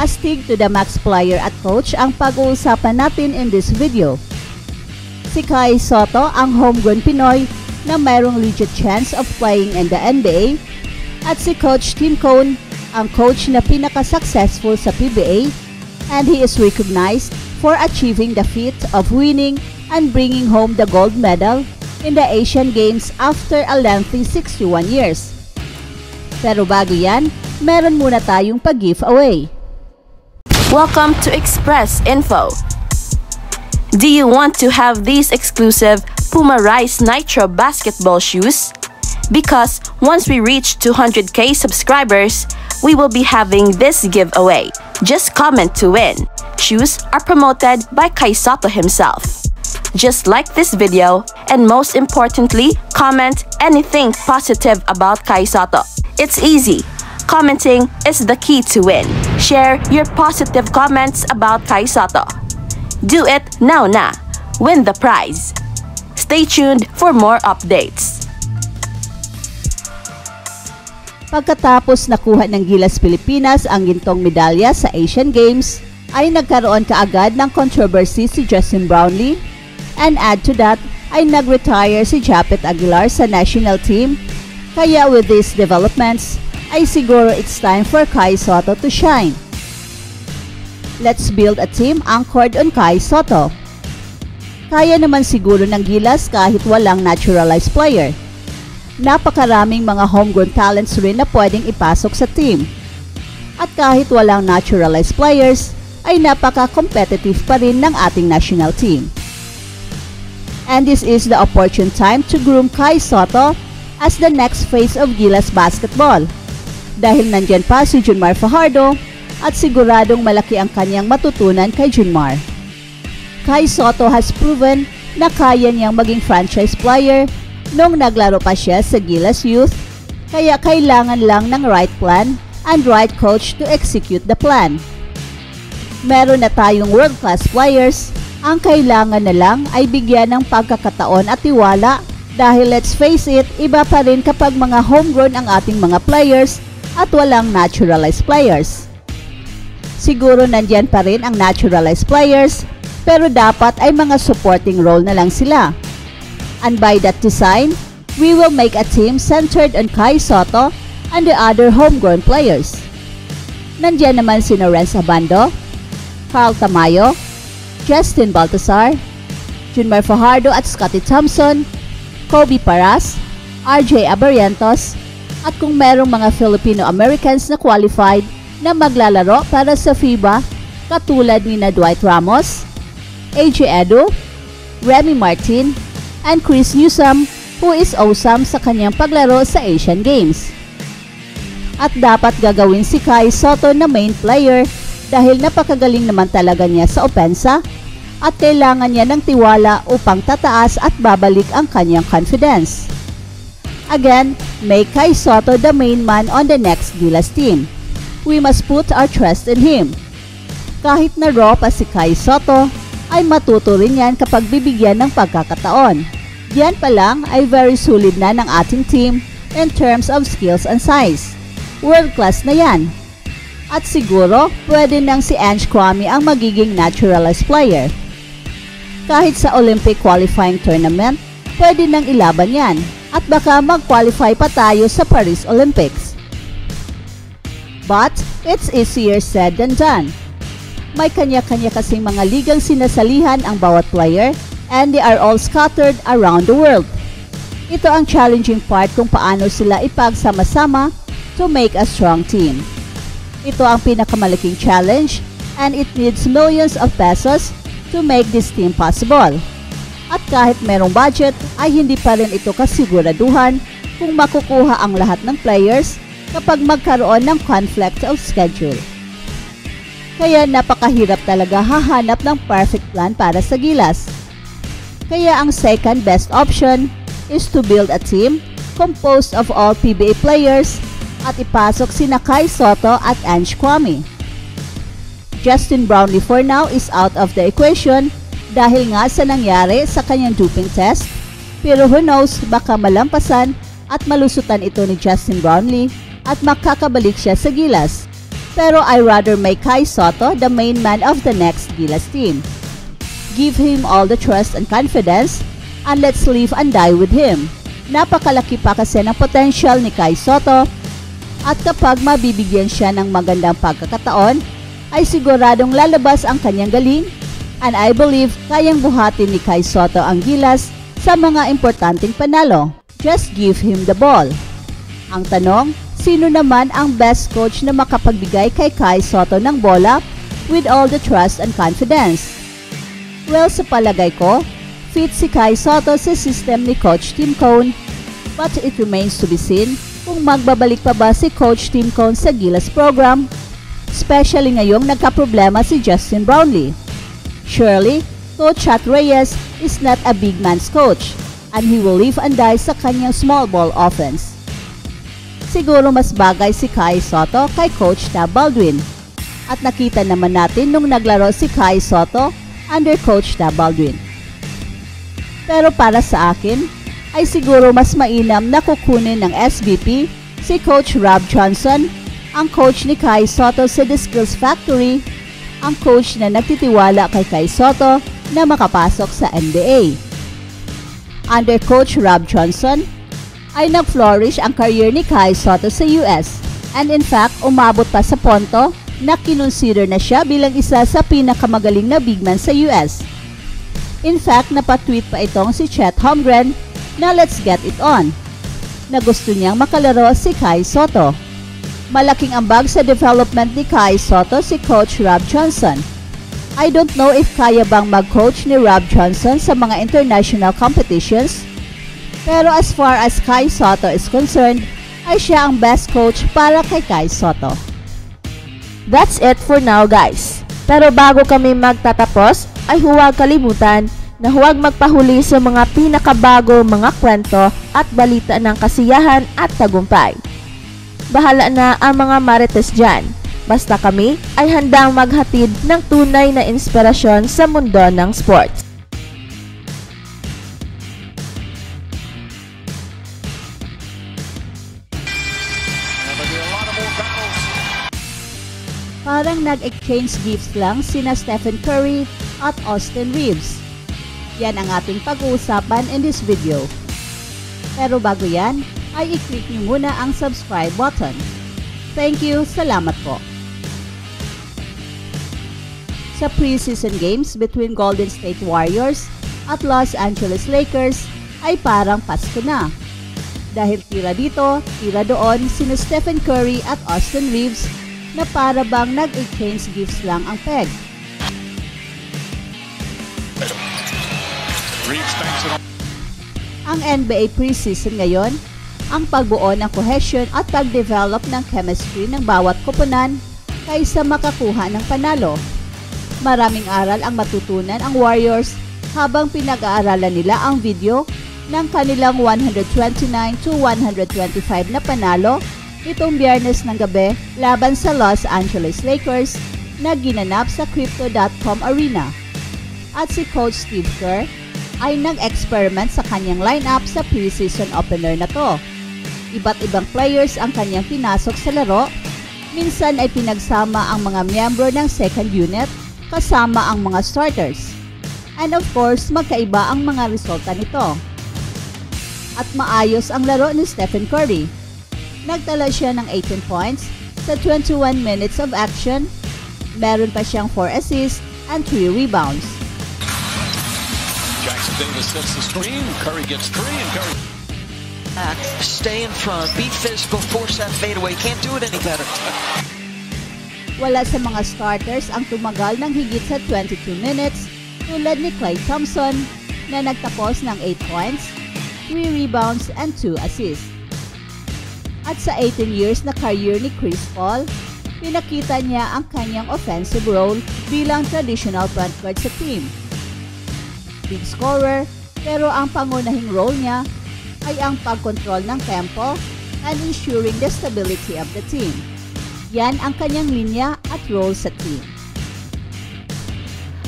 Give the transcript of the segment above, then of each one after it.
Astig to the max player at coach ang pag-uusapan natin in this video. Si Kai Sotto ang homegrown Pinoy na mayroong legit chance of playing in the NBA at si Coach Tim Cone ang coach na pinaka-successful sa PBA and he is recognized for achieving the feat of winning and bringing home the gold medal in the Asian Games after a lengthy 61 years. Pero bago yan, meron muna tayong pag-giveaway. Welcome to Express Info. Do you want to have these exclusive Puma Rise Nitro basketball shoes? Because once we reach 200k subscribers, we will be having this giveaway. Just comment to win. Shoes are promoted by Kai Sotto himself. Just like this video and most importantly, comment anything positive about Kai Sotto. It's easy. Commenting is the key to win. Share your positive comments about Kai Sotto. Do it now na. Win the prize. Stay tuned for more updates. Pagkatapos nakuha ng Gilas Pilipinas ang gintong medalya sa Asian Games, ay nagkaroon kaagad ng controversy si Justin Brownlee, and add to that ay nag-retire si Japet Aguilar sa national team. Kaya with these developments, ay siguro it's time for Kai Sotto to shine. Let's build a team anchored on Kai Sotto. Kaya naman siguro ng Gilas kahit walang naturalized player. Napakaraming mga homegrown talents rin na pwedeng ipasok sa team. At kahit walang naturalized players, ay napaka-competitive pa rin ng ating national team. And this is the opportune time to groom Kai Sotto as the next face of Gilas basketball. Dahil nandyan pa si Junmar Fajardo at siguradong malaki ang kanyang matutunan kay Junmar. Kai Sotto has proven na kaya niyang maging franchise player nung naglaro pa siya sa Gilas Youth, kaya kailangan lang ng right plan and right coach to execute the plan. Meron na tayong world-class players, ang kailangan na lang ay bigyan ng pagkakataon at tiwala dahil let's face it, iba pa rin kapag mga homegrown ang ating mga players at walang naturalized players. Siguro nandyan pa rin ang naturalized players, pero dapat ay mga supporting role na lang sila. And by that design, we will make a team centered on Kai Sotto and the other homegrown players. Nandyan naman si Renz Abando, Carl Tamayo, Justin Baltasar, Junmar Fajardo at Scottie Thompson, Kobe Paras, RJ Abarientos, at kung merong mga Filipino-Americans na qualified na maglalaro para sa FIBA katulad ni Dwight Ramos, AJ Edu, Remy Martin, and Chris Newsome who is awesome sa kanyang paglaro sa Asian Games. At dapat gagawin si Kai Sotto na main player dahil napakagaling naman talaga niya sa opensa at kailangan niya ng tiwala upang tataas at babalik ang kanyang confidence. Again, make Kai Sotto the main man on the next Gilas team. We must put our trust in him. Kahit na raw pa si Kai Sotto, ay matuto rin yan kapag bibigyan ng pagkakataon. Yan pa lang ay very solid na ng ating team in terms of skills and size. World class na yan. At siguro, pwede nang si Ange Kwame ang magiging naturalized player. Kahit sa Olympic qualifying tournament, pwede nang ilaban yan. At baka mag-qualify pa tayo sa Paris Olympics. But, it's easier said than done. May kanya-kanya kasing mga ligang sinasalihan ang bawat player and they are all scattered around the world. Ito ang challenging part kung paano sila ipagsama-sama to make a strong team. Ito ang pinakamalaking challenge and it needs millions of pesos to make this team possible. At kahit merong budget ay hindi pa rin ito kasiguraduhan kung makukuha ang lahat ng players kapag magkaroon ng conflict of schedule. Kaya napakahirap talaga hahanap ng perfect plan para sa Gilas. Kaya ang second best option is to build a team composed of all PBA players at ipasok sina Kai Sotto at Ange Kwame. Justin Brownlee for now is out of the equation dahil nga sa nangyari sa kanyang doping test, pero who knows, baka malampasan at malusutan ito ni Justin Brownlee at makakabalik siya sa Gilas. Pero I rather make Kai Sotto the main man of the next Gilas team. Give him all the trust and confidence, and let's live and die with him. Napakalaki pa kasi ng potential ni Kai Sotto, at kapag mabibigyan siya ng magandang pagkakataon, ay siguradong lalabas ang kanyang galing, and I believe kayang buhatin ni Kai Sotto ang Gilas sa mga importanteng panalo. Just give him the ball. Ang tanong, sino naman ang best coach na makapagbigay kay Kai Sotto ng bola with all the trust and confidence? Well, sa palagay ko, fit si Kai Sotto sa system ni Coach Tim Cone, but it remains to be seen kung magbabalik pa ba si Coach Tim Cone sa Gilas program, especially ngayong nagkaproblema si Justin Brownlee. Surely, Coach Chat Reyes is not a big man's coach, and he will live and die sa kanyang small ball offense. Siguro mas bagay si Kai Sotto kay Coach Tab Baldwin, at nakita naman natin nung naglaro si Kai Sotto under Coach Tab Baldwin. Pero para sa akin, ay siguro mas mainam na kukunin ng SBP si Coach Rob Johnson, ang coach ni Kai Sotto sa The Skills Factory, ang coach na nagtitiwala kay Kai Sotto na makapasok sa NBA. Under Coach Rob Johnson, ay nag-flourish ang career ni Kai Sotto sa US, and in fact, umabot pa sa punto na kinonsider na siya bilang isa sa pinakamagaling na big man sa US. In fact, napatweet pa itong si Chet Holmgren na let's get it on, na gusto niyang makalaro si Kai Sotto. Malaking ambag sa development ni Kai Sotto si Coach Rob Johnson. I don't know if kaya bang mag-coach ni Rob Johnson sa mga international competitions, pero as far as Kai Sotto is concerned, ay siya ang best coach para kay Kai Sotto. That's it for now, guys. Pero bago kami magtatapos, ay huwag kalimutan na huwag magpahuli sa mga pinakabago mga kwento at balita ng kasiyahan at tagumpay. Bahala na ang mga marites dyan. Basta kami ay handang maghatid ng tunay na inspirasyon sa mundo ng sports. Parang nag-exchange gifts lang sina Stephen Curry at Austin Reeves. Yan ang ating pag-uusapan in this video. Pero bago yan, ay i-click nyo muna ang subscribe button. Thank you, salamat po. Sa preseason games between Golden State Warriors at Los Angeles Lakers ay parang Pasko na. Dahil tira dito, tira doon sina Stephen Curry at Austin Reeves na para bang nag-exchange gifts lang ang peg. Ang NBA preseason ngayon, ang pagbuo ng cohesion at pag-develop ng chemistry ng bawat koponan kaysa makakuha ng panalo. Maraming aral ang matutunan ang Warriors habang pinag-aaralan nila ang video ng kanilang 129-125 na panalo nitong Biyernes ng gabi laban sa Los Angeles Lakers na ginanap sa Crypto.com Arena. At si Coach Steve Kerr ay nag-experiment sa kanyang lineup sa preseason opener na to. Iba't ibang players ang kanyang pinasok sa laro. Minsan ay pinagsama ang mga miyembro ng second unit kasama ang mga starters. And of course, magkaiba ang mga resulta nito. At maayos ang laro ni Stephen Curry. Nagtala siya ng 18 points sa 21 minutes of action. Meron pa siyang 4 assists and 3 rebounds. Jackson Davis sets the screen. Curry gets 3 and Curry. Stay in front, be physical, force that fadeaway. Can't do it any better. Wala sa mga starters ang tumagal ng higit sa 22 minutes tulad ni Klay Thompson na nagtapos ng 8 points, 3 rebounds and 2 assists. At sa 18 years na career ni Chris Paul, pinakita niya ang kanyang offensive role bilang traditional front guard sa team. Big scorer, pero ang pangunahing role niya ay ang pagkontrol ng tempo and ensuring the stability of the team. Yan ang kanyang linya at role sa team.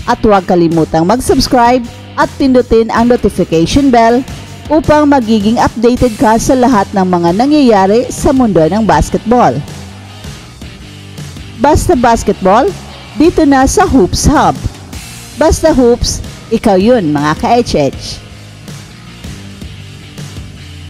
At huwag kalimutang mag-subscribe at pindutin ang notification bell upang magiging updated ka sa lahat ng mga nangyayari sa mundo ng basketball. Basta Basketball, dito na sa Hoops Hub. Basta Hoops, ikaw yun mga ka-HH.